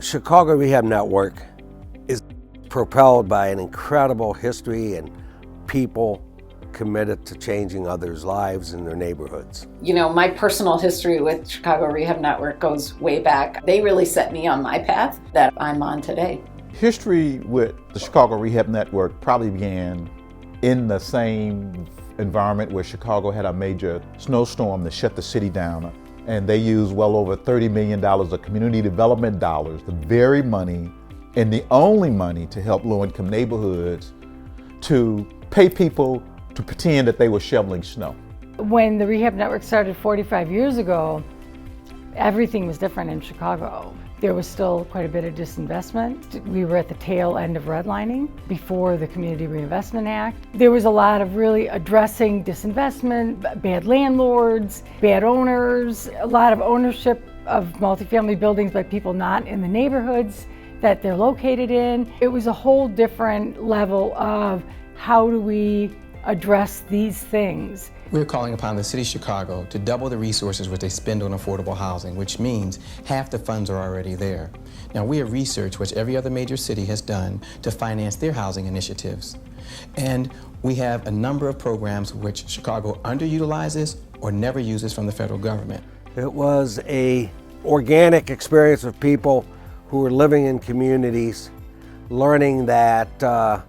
Chicago Rehab Network is propelled by an incredible history and people committed to changing others' lives in their neighborhoods. You know, my personal history with Chicago Rehab Network goes way back. They really set me on my path that I'm on today. History with the Chicago Rehab Network probably began in the same environment where Chicago had a major snowstorm that shut the city down. And they used well over $30 million of community development dollars, the very money and the only money to help low-income neighborhoods, to pay people to pretend that they were shoveling snow. When the Rehab Network started 45 years ago, everything was different in Chicago. There was still quite a bit of disinvestment. We were at the tail end of redlining before the Community Reinvestment Act. There was a lot of really addressing disinvestment, bad landlords, bad owners, a lot of ownership of multifamily buildings by people not in the neighborhoods that they're located in. It was a whole different level of how do we address these things. We're calling upon the City of Chicago to double the resources which they spend on affordable housing, which means half the funds are already there. Now, we have researched, which every other major city has done, to finance their housing initiatives. And we have a number of programs which Chicago underutilizes or never uses from the federal government. It was an organic experience of people who were living in communities, learning that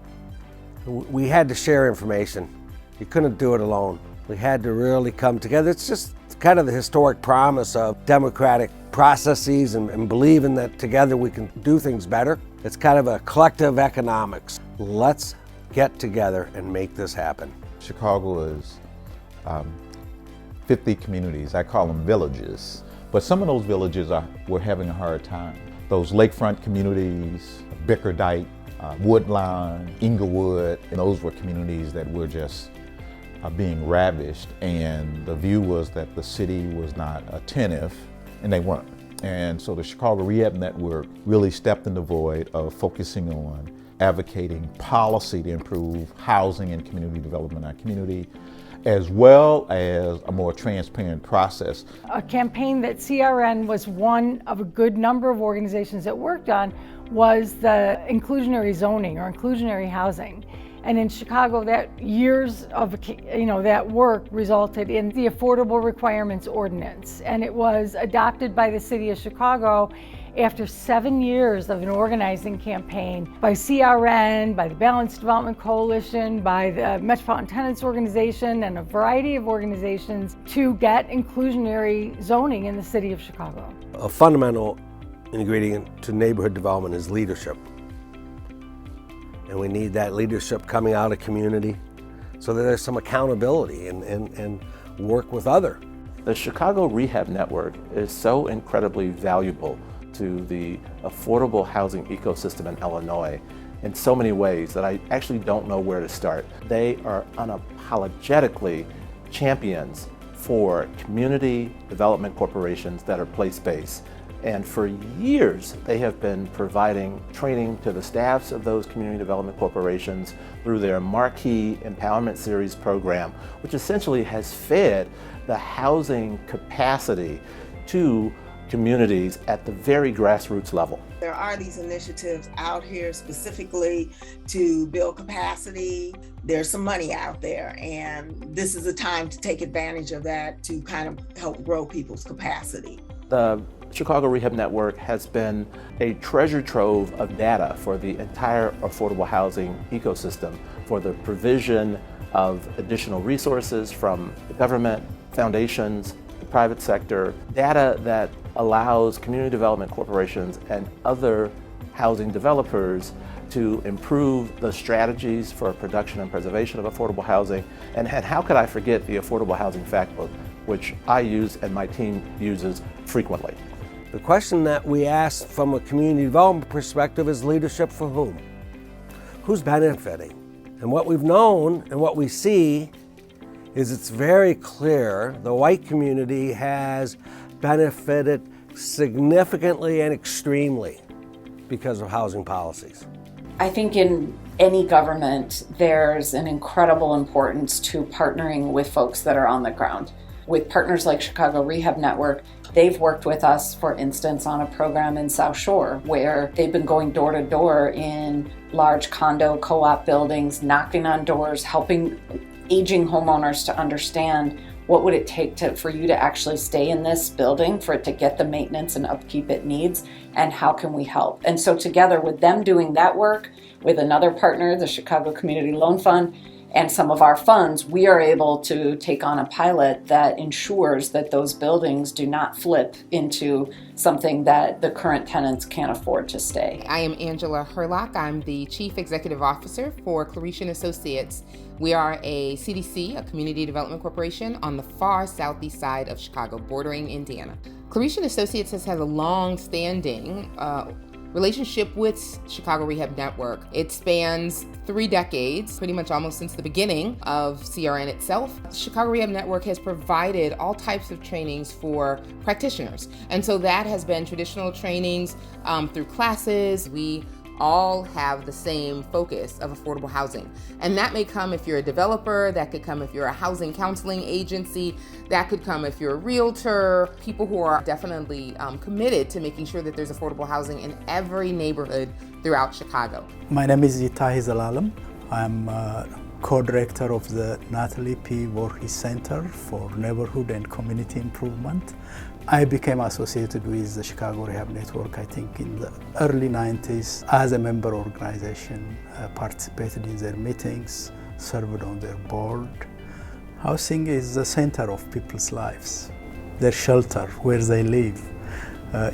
we had to share information. You couldn't do it alone. We had to really come together. It's just kind of the historic promise of democratic processes and believing that together we can do things better. It's kind of a collective economics. Let's get together and make this happen. Chicago is 50 communities. I call them villages. But some of those villages were having a hard time. Those lakefront communities, Bickerdike, Woodlawn, Inglewood, and those were communities that were just being ravished, and the view was that the city was not attentive, and they weren't. And so the Chicago Rehab Network really stepped in the void of focusing on advocating policy to improve housing and community development in our community, as well as a more transparent process. A campaign that CRN was one of a good number of organizations that worked on was the inclusionary zoning or inclusionary housing. And in Chicago, that years of that work resulted in the Affordable Requirements Ordinance. And it was adopted by the City of Chicago after 7 years of an organizing campaign by CRN, by the Balanced Development Coalition, by the Metropolitan Tenants Organization, and a variety of organizations to get inclusionary zoning in the City of Chicago. A fundamental ingredient to neighborhood development is leadership. And we need that leadership coming out of community so that there's some accountability and work with other. The Chicago Rehab Network is so incredibly valuable to the affordable housing ecosystem in Illinois in so many ways that I actually don't know where to start. They are unapologetically champions for community development corporations that are place-based. And for years, they have been providing training to the staffs of those community development corporations through their Marquee Empowerment Series program, which essentially has fed the housing capacity to communities at the very grassroots level. There are these initiatives out here specifically to build capacity. There's some money out there, and this is a time to take advantage of that to kind of help grow people's capacity. The Chicago Rehab Network has been a treasure trove of data for the entire affordable housing ecosystem for the provision of additional resources from the government, foundations, the private sector, data that allows community development corporations and other housing developers to improve the strategies for production and preservation of affordable housing. And how could I forget the Affordable Housing Factbook, which I use and my team uses frequently. The question that we ask from a community development perspective is leadership for whom? Who's benefiting? And what we've known and what we see is it's very clear the white community has benefited significantly and extremely because of housing policies. I think in any government, there's an incredible importance to partnering with folks that are on the ground. with partners like Chicago Rehab Network. They've worked with us, for instance, on a program in South Shore where they've been going door to door in large condo co-op buildings, knocking on doors, helping aging homeowners to understand what would it take for you to actually stay in this building, for it to get the maintenance and upkeep it needs, and how can we help? And so together with them doing that work, with another partner, the Chicago Community Loan Fund, and some of our funds, we are able to take on a pilot that ensures that those buildings do not flip into something that the current tenants can't afford to stay. I am Angela Herlock. I'm the Chief Executive Officer for Clarice & Associates. We are a CDC, a Community Development Corporation, on the far southeast side of Chicago, bordering Indiana. Clarice & Associates has had a long-standing relationship with Chicago Rehab Network. It spans 3 decades, pretty much almost since the beginning of CRN itself. Chicago Rehab Network has provided all types of trainings for practitioners. And so that has been traditional trainings through classes. We all have the same focus of affordable housing. And that may come if you're a developer, that could come if you're a housing counseling agency, that could come if you're a realtor, people who are definitely committed to making sure that there's affordable housing in every neighborhood throughout Chicago. My name is Itai Zalalam. I'm co-director of the Natalie P. Voorhees Center for Neighborhood and Community Improvement. I became associated with the Chicago Rehab Network, I think, in the early 90s as a member organization, participated in their meetings, served on their board. Housing is the center of people's lives, their shelter, where they live.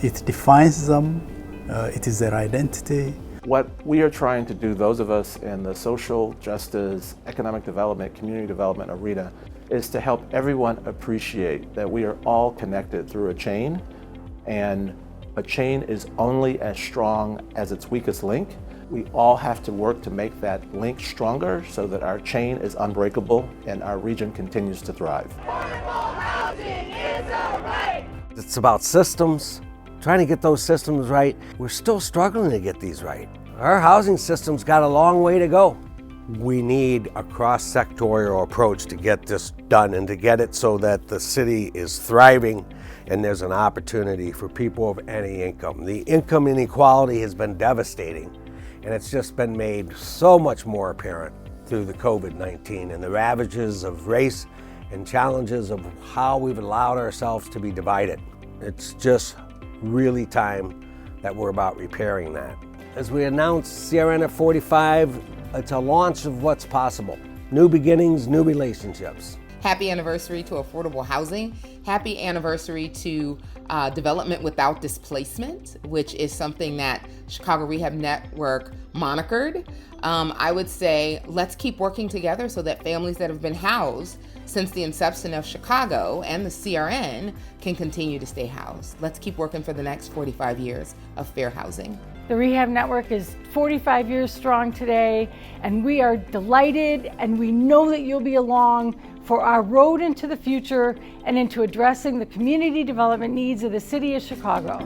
It defines them, it is their identity. What we are trying to do, those of us in the social justice, economic development, community development arena, is to help everyone appreciate that we are all connected through a chain, and a chain is only as strong as its weakest link. We all have to work to make that link stronger so that our chain is unbreakable and our region continues to thrive. Affordable housing is a right. It's about systems, trying to get those systems right. We're still struggling to get these right. Our housing system's got a long way to go. We need a cross-sectorial approach to get this done and to get it so that the city is thriving and there's an opportunity for people of any income. The income inequality has been devastating, and it's just been made so much more apparent through the COVID-19 and the ravages of race and challenges of how we've allowed ourselves to be divided. It's just really time that we're about repairing that. As we announced CRN at 45, it's a launch of what's possible. New beginnings, new relationships. Happy anniversary to affordable housing. Happy anniversary to development without displacement, which is something that Chicago Rehab Network monikered. I would say let's keep working together so that families that have been housed since the inception of Chicago and the CRN can continue to stay housed. Let's keep working for the next 45 years of fair housing. The Rehab Network is 45 years strong today, and we are delighted, and we know that you'll be along for our road into the future and into addressing the community development needs of the city of Chicago.